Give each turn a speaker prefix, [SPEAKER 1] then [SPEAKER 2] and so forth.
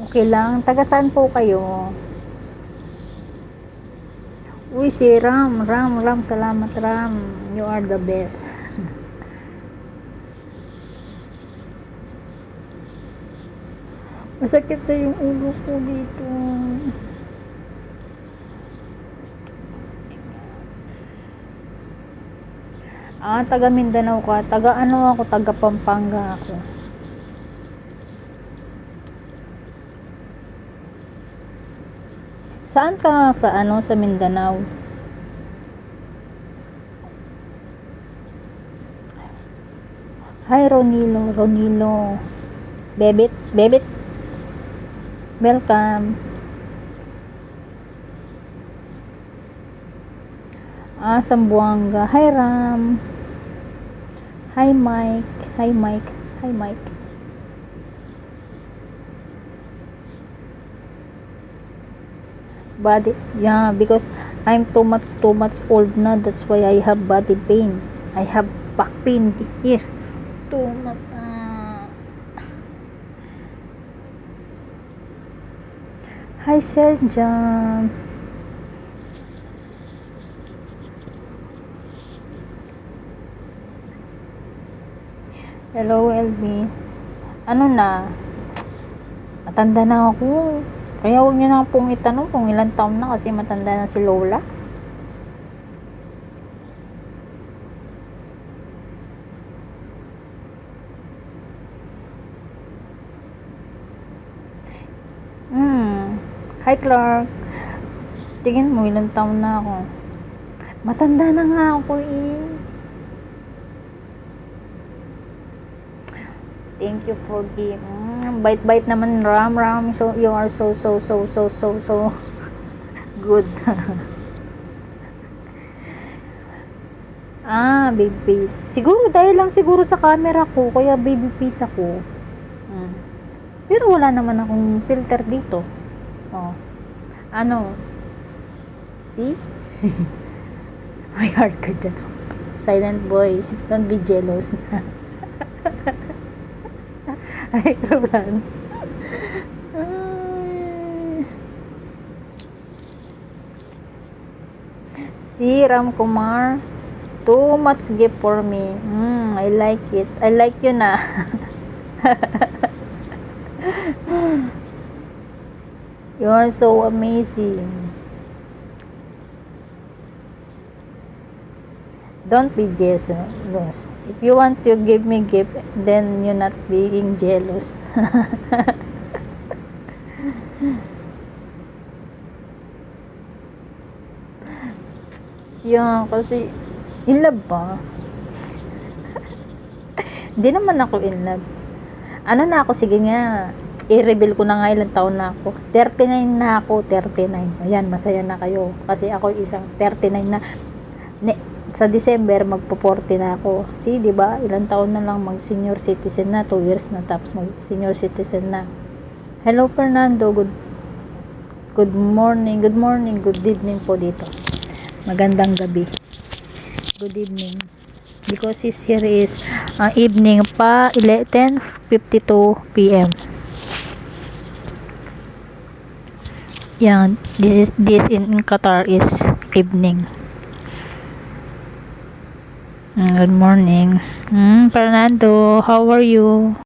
[SPEAKER 1] Okay lang. Taga saan po kayo? Uy, si Ram. Salamat, Ram. You are the best. Masakit na yung ulo ko dito. Taga Mindanao ka. Taga ano ako? Taga Pampanga ako. Saan ka sa Mindanao? Hi, Ronilo. Bebit. Welcome. Sambuanga. Hi, Ram. Hi, Mike. Body, yeah, because I'm too much old na. That's why I have body pain. I have back pain here. Too much. Hi, Sir John. Hello, LB. Ano na? Matanda na ako. Kaya huwag nyo na pong itanong kung ilang taon na kasi matanda na si Lola. Hi, Clark. Tingin mo, ilang taon na ako. Matanda na nga ako eh. Thank you for giving. Bite naman, Ram. So, you are so good. Baby face. Siguro, dahil lang siguro sa camera ko, kaya baby face ako. Pero wala naman akong filter dito. See? My heart ka dyan. Silent boy. Don't be jealous. Ay, Roland. Si Ram Kumar. Too much gift for me. I like it. I like you na. You are so amazing. Don't be jealous. If you want to give me gift, then you're not being jealous. Yeah, kasi in love ba? Hindi naman ako in love. Ano na ako, sige nga, i-reveal ko na nga ilang taon na ako. 39 na ako, 39. Ayan, masaya na kayo. Kasi ako isang 39 na. Sa December, magpo-40 na ako. See, di ba? Ilang taon na lang mag-senior citizen na. 2 years na tapos mag-senior citizen na. Hello, Fernando. Good morning. Good evening po dito. Magandang gabi. Good evening. Because here is evening pa, 10:52 p.m. Yan, this in Qatar is evening. Good morning. Fernando, how are you?